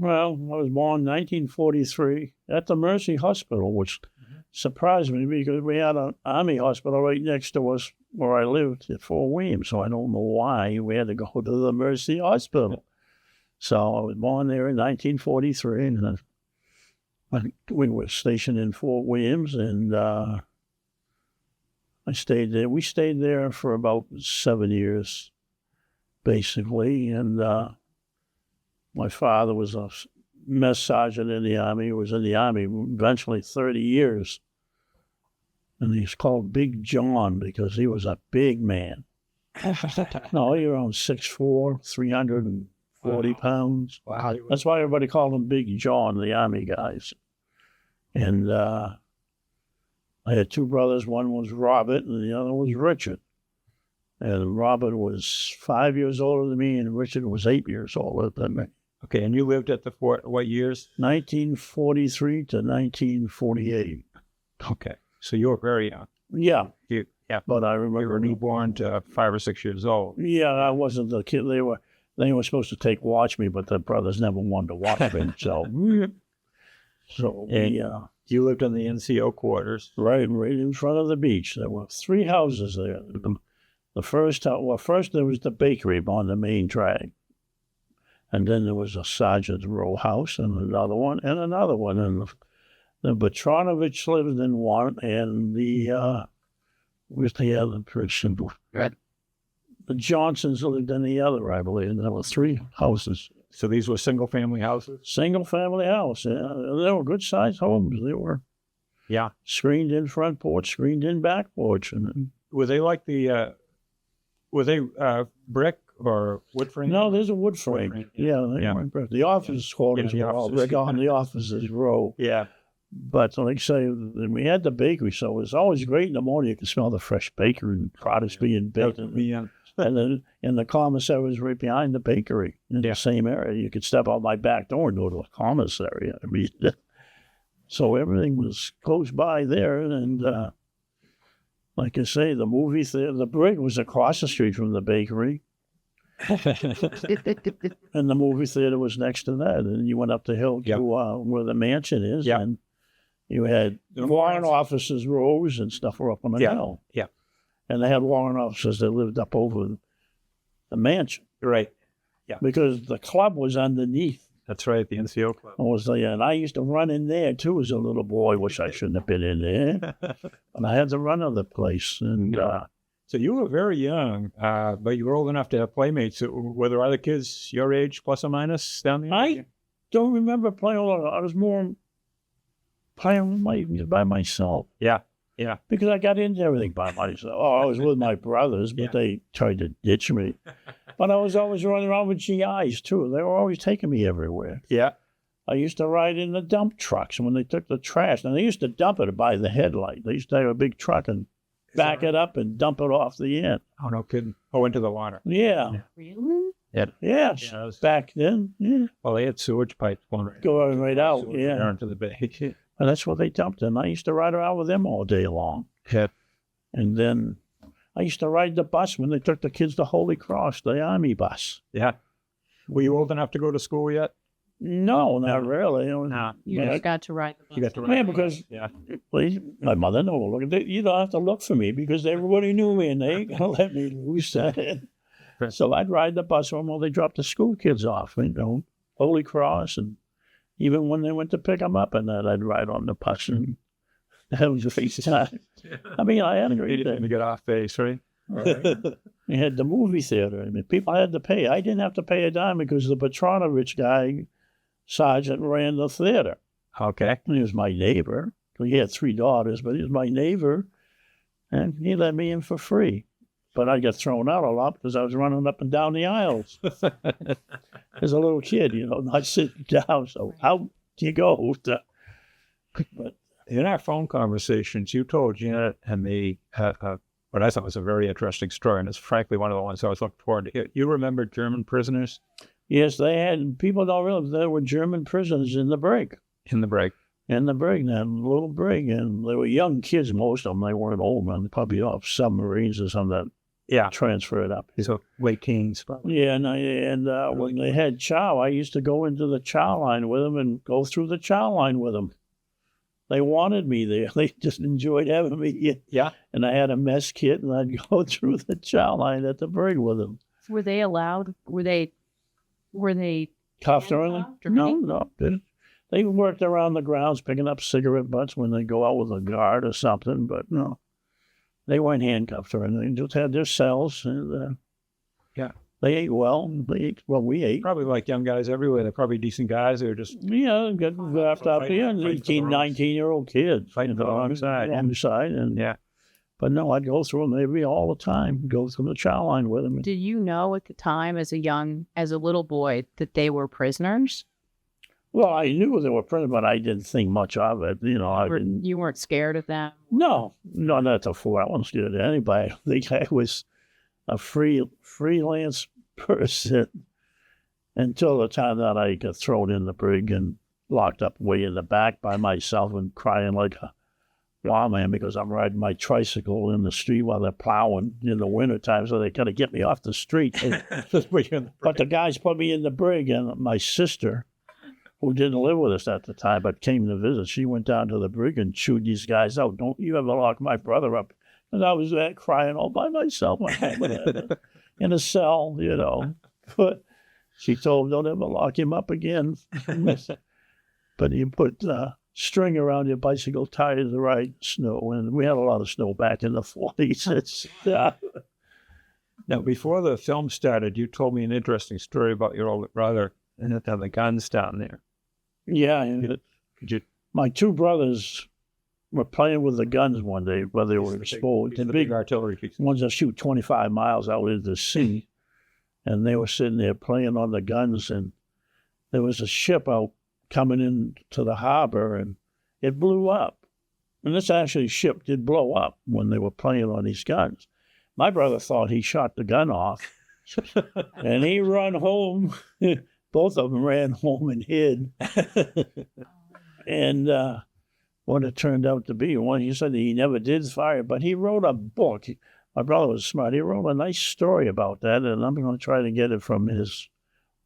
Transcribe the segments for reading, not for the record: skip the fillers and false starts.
Well, I was born in 1943 at the Mercy Hospital, which surprised me because we had an Army hospital right next to us where I lived at Fort William. So I don't know why we had to go to the Mercy Hospital. So I was born there in 1943, and we were stationed in Fort Williams, and I stayed there. We stayed there for about 7 years, basically, and my father was a mess sergeant in the Army. He was in the Army eventually 30 years. And he's called Big John because he was a big man. No, he was around 6'4", 340 pounds. Wow. That's why everybody called him Big John, the Army guys. And I had two brothers. One was Robert and the other was Richard. And Robert was 5 years older than me, and Richard was 8 years older than me. Okay, and you lived at the fort what years? 1943 to 1948. Okay, so you were very young. Yeah. Yeah, but I you remember were newborn to 5 or 6 years old. Yeah, I wasn't the kid. They were supposed to watch me, but the brothers never wanted to watch me. So And you lived in the NCO quarters. right in front of the beach. There were 3 houses there. The first there was the bakery on the main drag. And then there was a Sergeant's row house and another one. And the Petronovich lived in one, and where's the other person? The Johnsons lived in the other, I believe. And there were 3 houses. So these were single-family houses? Single-family house. Yeah. They were good-sized homes. They were screened-in front porch, screened-in back porch. And Were they like were they brick or wood frame? no, there's a wood frame. They weren't brick. The office quarters were all brick on the offices row. Yeah. But like I say, we had the bakery, so it was always great in the morning. You could smell the fresh bakery and products being baked. And the commissary was right behind the bakery in the same area. You could step out my back door and go to a commissary. I mean, so everything was close by there. And like I say, the movie theater, the Brig was across the street from the bakery. And the movie theater was next to that. And you went up the hill to where the mansion is. Yeah. And you had warrant officers, Rows and stuff were up on the hill. Yeah. And they had warrant officers that lived up over the mansion. Right. Yeah. Because the club was underneath. That's right, the NCO club. And I used to run in there too as a little boy, which I shouldn't have been in there. And I had to run of the place. And so you were very young, but you were old enough to have playmates. Were there other kids your age, plus or minus, down there? I don't remember playing alone. I was more playing by myself. Yeah. Because I got into everything by myself. I was with my brothers, but they tried to ditch me. But I was always running around with GIs, too. They were always taking me everywhere. Yeah. I used to ride in the dump trucks when they took the trash. And they used to dump it by the headlight. They used to have a big truck and back it up and dump it off the end. Oh, no kidding. Oh, into the water. Yeah. Really? Yes. Back then, yeah. Well, they had sewage pipes going right out, down into the bay. And that's what they dumped in. I used to ride around with them all day long. Yeah. And then I used to ride the bus when they took the kids to Holy Cross, the Army bus. Yeah. Were you old enough to go to school yet? No, not really. No. You just got to ride the bus. You got to ride. Yeah, because my mother never looked. You don't have to look for me because everybody knew me and they ain't gonna let me loose. So I'd ride the bus home while they dropped the school kids off. Holy Cross, and even when they went to pick them up and that, I'd ride on the bus. And that was a face time. I mean, I had a great day. You get off base, right? We had the movie theater. I mean, people had to pay. I didn't have to pay a dime because the Petronovich guy, Sergeant, ran the theater. Okay. He was my neighbor. He had 3 daughters, but he was my neighbor. And he let me in for free. But I got thrown out a lot because I was running up and down the aisles. As a little kid, not sitting down. So out you go. But in our phone conversations, you told Janet and me what I thought was a very interesting story, and it's frankly one of the ones I was looking forward to hear. You remember German prisoners? Yes, they had. People don't realize there were German prisoners in the brig. In the brig. In the brig, that little brig. And they were young kids, most of them. They weren't old men, probably off submarines or something. Yeah. transferred up here. So late teens, probably. Yeah, and when they had chow, I used to go into the chow line with them and go through the chow line with them. They wanted me there. They just enjoyed having me. Yeah. And I had a mess kit, and I'd go through the chow line at the brig with them. Were they allowed? Were they Cuffed or anything? handcuffed or No, anything? no. They worked around the grounds picking up cigarette butts when they go out with a guard or something, but no. They weren't handcuffed or anything. Just had their cells. And, Yeah. They ate well. We ate. Probably like young guys everywhere. They're probably decent guys. They're just Yeah, got left out Fighting- there. fighting for the 18, rules. 19-year-old kids. Fighting for the wrong side, yeah. Wrong side. And, yeah. But no, I'd go through them maybe all the time. Go through the chow line with them. Did you know at the time, as a little boy, that they were prisoners? Well, I knew they were prisoners, but I didn't think much of it. I didn't. You weren't scared of them? No, not the fool. I wasn't scared of anybody. I think I was a freelance person until the time that I got thrown in the brig and locked up way in the back by myself and crying like a wild man because I'm riding my tricycle in the street while they're plowing in the wintertime, so they got to get me off the street. But the guys put me in the brig, and my sister, who didn't live with us at the time but came to visit, she went down to the brig and chewed these guys out. Don't you ever lock my brother up. And I was there crying all by myself in a cell, But she told him, don't ever lock him up again. But you put string around your bicycle tire to ride snow. And we had a lot of snow back in the 40s. Now, before the film started, you told me an interesting story about your older brother and the guns down there. Yeah. Could you? My two brothers were playing with the guns one day, where they were exposed. The big artillery piece. Ones that shoot 25 miles out into the sea. And they were sitting there playing on the guns, and there was a ship out coming into the harbor, and it blew up. And this actually ship did blow up when they were playing on these guns. My brother thought he shot the gun off, and he run home. Both of them ran home and hid. And what it turned out to be, one, he said that he never did fire, but he wrote a book. My brother was smart. He wrote a nice story about that, and I'm going to try to get it from his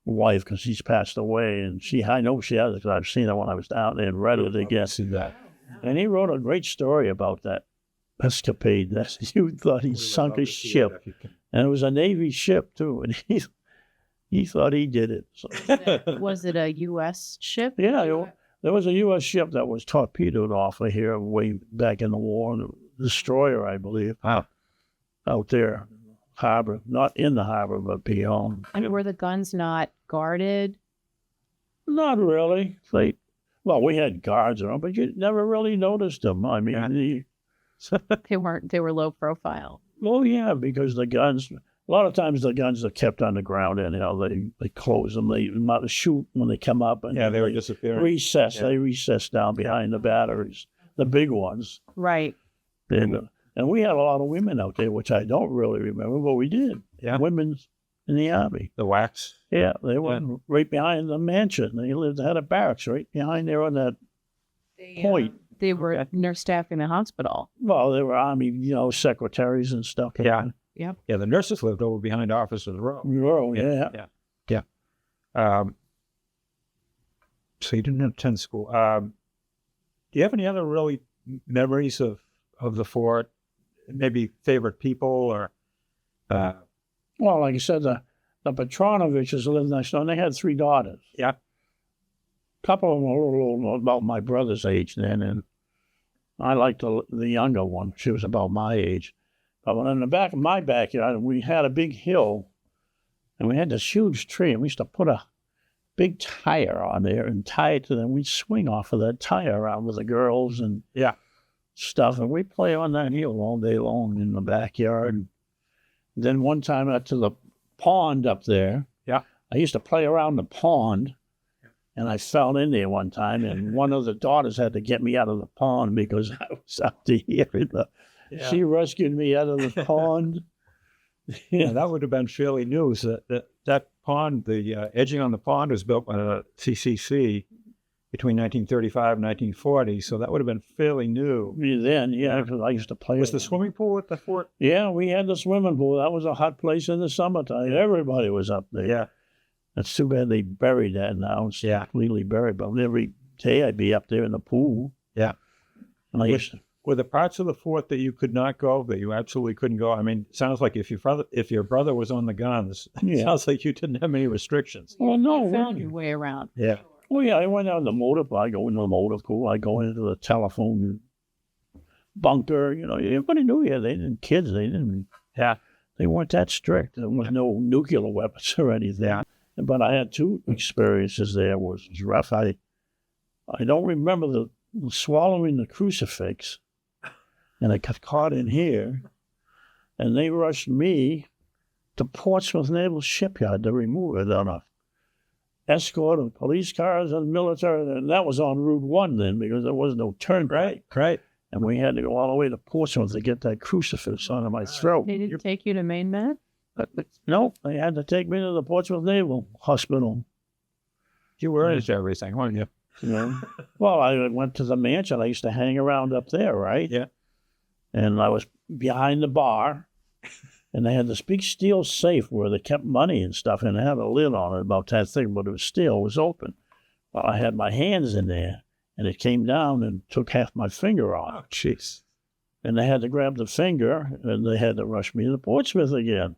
wife because she's passed away, and I know she has it because I've seen it when I was down there and read it again. And he wrote a great story about that escapade. That you thought he sunk his ship, and it was a Navy ship too, and he thought he did it. So. Was it a U.S. ship? Yeah, there was a U.S. ship that was torpedoed off of here way back in the war, the destroyer, I believe. Wow. Out there, harbor, not in the harbor, but beyond. And were the guns not guarded? Not really. We had guards around, but you never really noticed them. I mean, They weren't. They were low profile. yeah, because the guns. A lot of times the guns are kept on the ground, and they close them. They might shoot when they come up, and they were disappearing. Recess. Yeah. They recess down behind the batteries, the big ones. Right. And we had a lot of women out there, which I don't really remember, but we did. Yeah. Women in the Army. The wax. Yeah, they were right behind the mansion. They had a barracks right behind there on that point. They were nurse staff in the hospital. Well, they were Army, secretaries and stuff. Yeah. Yep. Yeah, the nurses lived over behind Officers Row. Rowe, yeah. So you didn't attend school. Do you have any other really memories of the fort? Maybe favorite people or? Well, like I said, the Petronoviches lived next door, and they had 3 daughters. Yeah. A couple of them were a little about my brother's age then, and I liked the younger one. She was about my age. But in the back of my backyard, we had a big hill, and we had this huge tree, and we used to put a big tire on there and tie it to them. We'd swing off of that tire around with the girls and stuff, and we'd play on that hill all day long in the backyard. And then one time out to the pond up there, I used to play around the pond, and I fell in there one time, and one of the daughters had to get me out of the pond because I was up to here in the... She rescued me out of the pond. Yeah, that would have been fairly news. That pond, the edging on the pond was built by the CCC. between 1935 and 1940, so that would have been fairly new. Then, yeah, because I used to play. Was the swimming pool at the fort? Yeah, we had the swimming pool. That was a hot place in the summertime. Everybody was up there. Yeah. It's too bad they buried that now. It's completely buried. But every day I'd be up there in the pool. Yeah. And I used to, Were the parts of the fort that you could not go, that you absolutely couldn't go? I mean, it sounds like if your brother was on the guns, it sounds like you didn't have any restrictions. well, no, You found really. your way around. Yeah. Oh, yeah, I went out in the motor pool. I go into the motor pool. I go into the telephone bunker. You know, everybody knew you. They didn't, kids, they didn't. Yeah. They weren't that strict. There was no nuclear weapons or anything. Yeah. But I had two experiences there. It was rough. I don't remember the swallowing the crucifix, and I got caught in here, and they rushed me to Portsmouth Naval Shipyard to remove it on a escort of police cars and military, and that was on Route 1 then because there was no turnpike. Right. And we had to go all the way to Portsmouth to get that crucifix onto my throat. They didn't take you to Maine Med? No, they had to take me to the Portsmouth Naval Hospital. You were into everything, weren't you? You know? Well, I went to the mansion. I used to hang around up there, right? Yeah. And I was behind the bar, and they had this big steel safe where they kept money and stuff, and it had a lid on it about that thing, but it was steel, it was open. Well, I had my hands in there, and it came down and took half my finger off. Oh, jeez. And they had to grab the finger, and they had to rush me to Portsmouth again.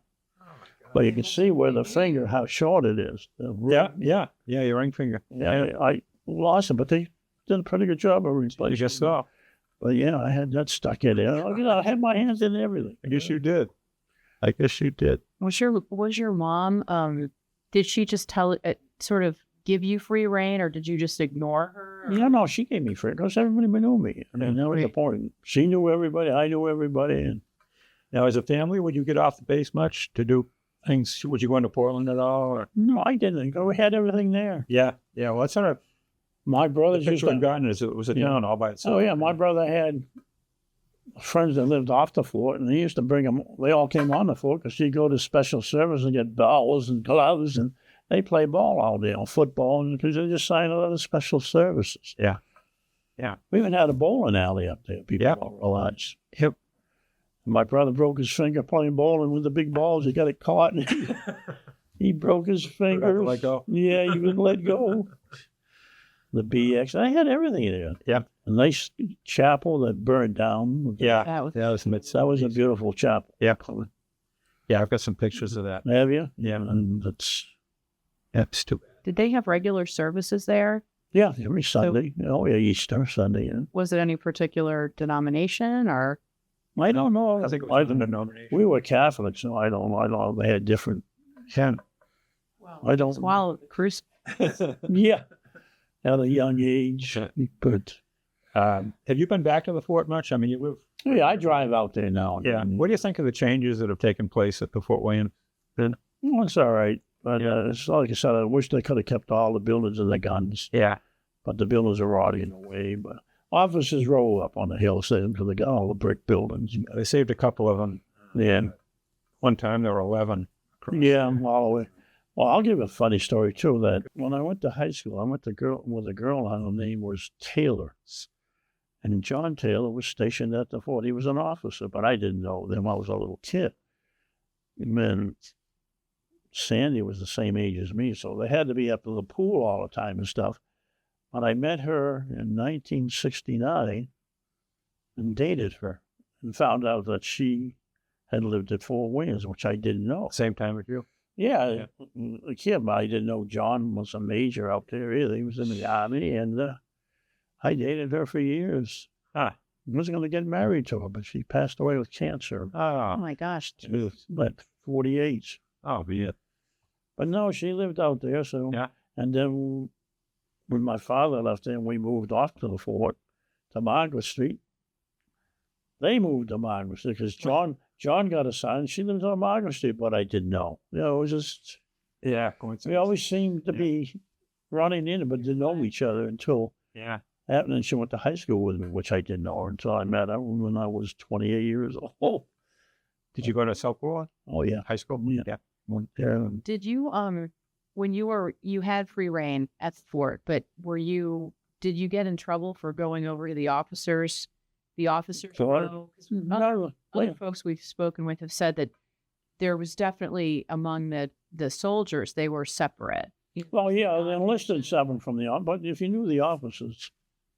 But you can see where the finger, how short it is. Yeah, your ring finger. Yeah, I lost it, but they did a pretty good job of You replacing just it. saw. But yeah, I had that stuck in there. You know, I had my hands in everything. I guess you did. I guess you did. Was your mom, did she just sort of give you free reign, or did you just ignore her? Yeah, no, she gave me free because everybody knew me. I mean, that was the Right. point. She knew everybody. I knew everybody. And Now, as a family, would you get off the base much to do things? Would you go into Portland at all? Or? no, I didn't. We had everything there. Yeah. Well, that's sort of My the brothers used picture I've to. gotten is it was a town all by itself. Oh yeah, my brother had friends that lived off the fort, and he used to bring them. They all came on the fort because he'd go to special service and get balls and gloves, and they play ball all day on football, and because they just signed a lot of special services. Yeah. We even had a bowling alley up there. People don't realize. Yep. My brother broke his finger playing bowling with the big balls. He got it caught, and he broke his finger. Let go. Yeah, he wouldn't let go. The BX. I had everything there. Yeah. A nice chapel that burned down. Yeah. That was That was a beautiful chapel. Yeah. Yeah, I've got some pictures of that. Have you? Yeah. And that's, It's too bad. Did they have regular services there? yeah, every Sunday. Oh, yeah, Easter Sunday. Yeah. Was it any particular denomination, or? I don't know. I think it was a denomination. We were Catholics, so I don't know. They had different. Yeah. I don't. Swallow the cruise. Yeah. At a young age. But, Have you been back to the fort much? I mean, you live. yeah, I drive out there now. Yeah. What do you think of the changes that have taken place at the Fort Wayne? Well, it's all right. But it's like I said, I wish they could have kept all the buildings and the guns. Yeah. But the buildings are already in the way. But offices roll up on the hill, so they got all the brick buildings. They saved a couple of them. Yeah. One time there were 11. Yeah, all the way. Well, I'll give a funny story, too, that when I went to high school, I went to with a girl, her name was Taylor. And John Taylor was stationed at the fort. He was an officer, but I didn't know them. I was a little kid. And then Sandy was the same age as me, so they had to be up to the pool all the time and stuff. But I met her in 1969 and dated her and found out that she had lived at Fort Wayne, which I didn't know. Same time as you. Yeah, a kid, but I didn't know John was a major out there either. He was in the Army, and I dated her for years. I was going to get married to her, but she passed away with cancer. Oh my gosh. At 48. Oh, yeah. But no, she lived out there, so. Yeah. And then when my father left there, we moved off to the fort, to Margaret Street. They moved to Margaret Street because John got a son. She lived on Margaret Street, but I didn't know. You know, it was just, Yeah. we always seemed to be running in, but didn't know each other until Yeah. and then she went to high school with me, which I didn't know her until I met her when I was 28 years old. Did you go to South Portland Oh, yeah. High School? Yeah. Yeah. Did you when you had free reign at the fort, but were you did you get in trouble for going over to the officers Sure. row? 'Cause No, other folks we've spoken with have said that there was definitely among the soldiers, they were separate. well, yeah, they enlisted 7 from the but if you knew the officers,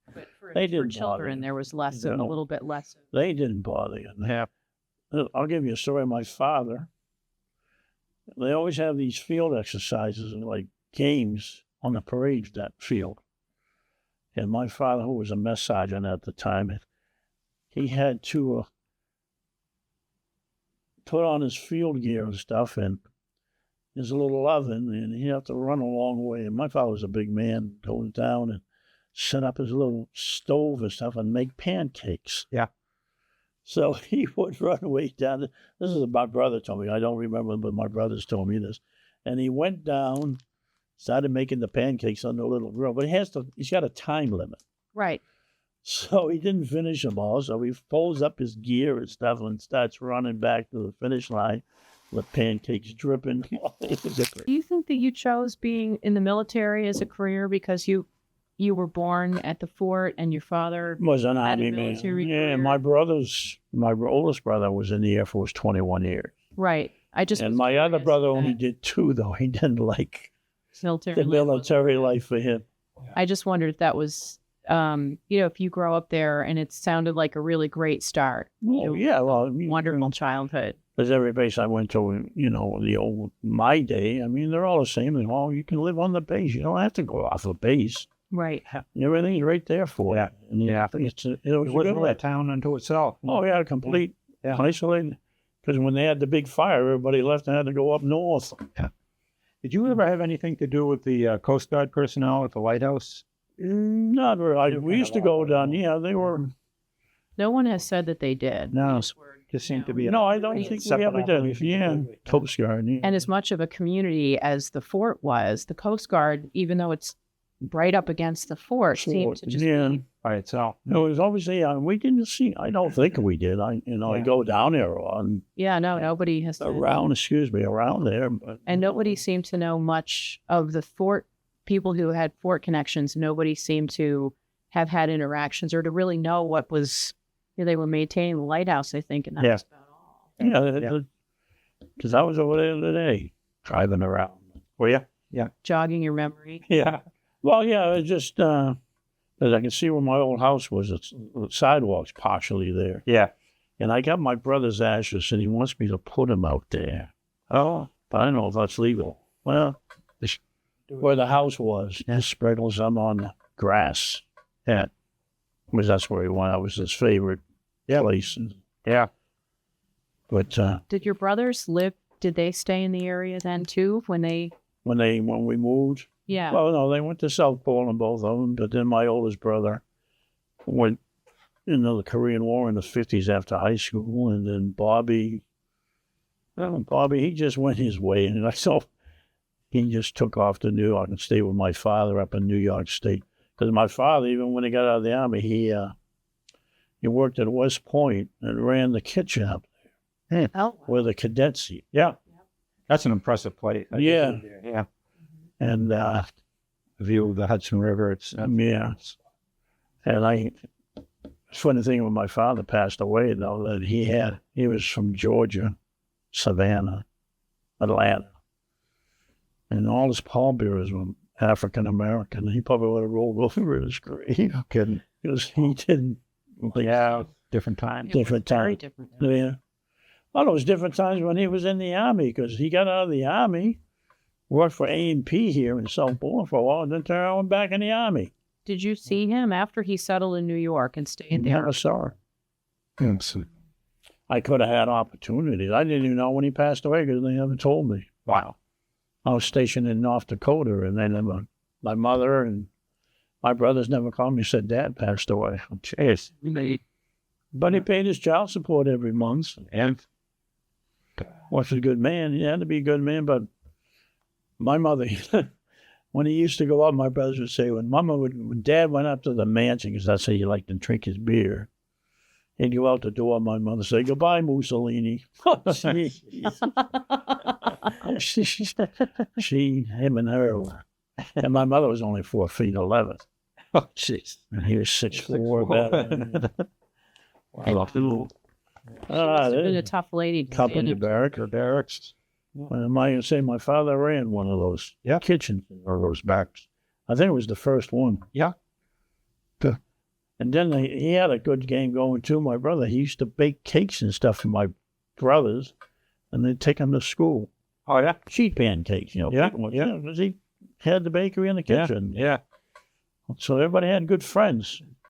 But for, they for didn't children, bother. there was less, Yeah. a little bit less. They didn't bother you. Yeah. I'll give you a story of my father. They always have these field exercises and like games on the parade that field. And my father, who was a mess sergeant at the time, he had to put on his field gear and stuff and his little oven, and he had to run a long way. And my father was a big man, going down and set up his little stove and stuff and make pancakes. Yeah. So he would run way down. This is what my brother told me. I don't remember, but my brothers told me this. And he went down, started making the pancakes on the little grill. But he's got a time limit. Right. So he didn't finish them all. So he folds up his gear and stuff and starts running back to the finish line with pancakes dripping. It was a Do you think that you chose being in the military as a career because you were born at the fort and your father was an had a army man. military Yeah, career? my oldest brother was in the Air Force 21 years. Right. I just And was my other curious brother if only that did 2, though. He didn't like military the life wasn't- military life for him. I just wondered if that was if you grow up there and it sounded like a really great start. Oh, yeah, well, I mean, Wonderful childhood. because every base I went to, my day, I mean, they're all the same. You can live on the base. You don't have to go off the base. Right. Everything's right there for you. Yeah. And Yeah. I think it was It a wasn't good really a life. town unto itself. Oh, yeah, complete Yeah. isolated. Because when they had the big fire, everybody left and had to go up north. Did you ever have anything to do with the Coast Guard personnel at the lighthouse? Not really. You We kinda used to go walk down. around. Yeah, they were. No one has said that they did. No. Just were, Just seemed to you be know, No, I don't Pretty think we separate ever did. operation Yeah, completely. Coast Guard. Yeah. And as much of a community as the fort was, the Coast Guard, even though it's right up against the fort, seemed to just yeah. be, By itself. It was obviously we didn't see. I don't think we did. I Yeah. go down there on nobody has said. around there. But And nobody seemed to know much of the fort. People who had fort connections, nobody seemed to have had interactions or to really know what was. They were maintaining the lighthouse, I think, and that Yeah. was about all. yeah, because I was over there today driving around. Were you? Jogging your memory. Yeah. Well, yeah, it's just as I can see where my old house was. It's the sidewalks partially there, Yeah. and I got my brother's ashes, and he wants me to put them out there. Oh. But I don't know if that's legal. Well, where the house was, just sprinkle some on the grass. Yeah, because that's where he went. That was his favorite place. Yeah. But Did your brothers live? Did they stay in the area then too? When when we moved, yeah, well, no, they went to South Poland, both of them. But then my oldest brother went into the Korean War in the 50s after high school, and then Bobby, he just went his way, and I saw he just took off to New York and stayed with my father up in New York State. Because my father, even when he got out of the army, he worked at West Point and ran the kitchen up oh, where the cadets eat. Yeah. That's an impressive place. I Yeah. visited there. Yeah. And The view of the Hudson River. It's yeah, and funny thing when my father passed away though, that he was from Georgia, Savannah, Atlanta, and all his pallbearers were African American. He probably would have rolled over in his grave no kidding. because he didn't. Yeah. Different time. it was different very time. different. Yeah. Well, it was different times when he was in the Army because he got out of the Army, worked for A&P here in South Bend for a while, and then turned around back in the Army. Did you see him after he settled in New York and stayed there? Never saw him. Yes. I could have had opportunities. I didn't even know when he passed away because they never told me. Wow. I was stationed in North Dakota, and they never, my mother and my brothers never called me and said Dad passed away. Jeez. But he paid his child support every month. And Was a good man. He had to be a good man, but my mother, when he used to go out, my brothers would say, when Dad went up to the mansion, because that's how he liked to drink his beer, he'd go out the door, my mother would say, "Goodbye, Mussolini." Him and her. And my mother was only 4'11". Oh, jeez. And he was 6'4", 6'4". better. Wow. Must have been a tough lady. to Company manage. barrack. Your barracks. My father ran one of those kitchens or those backs. I think it was the first one. Yeah. And then he had a good game going too. My brother, he used to bake cakes and stuff for my brothers, and they'd take them to school. Oh, yeah. Sheet pan cakes, Yeah, big ones, yeah. 'cause he had the bakery in the kitchen. Yeah. So everybody had good friends.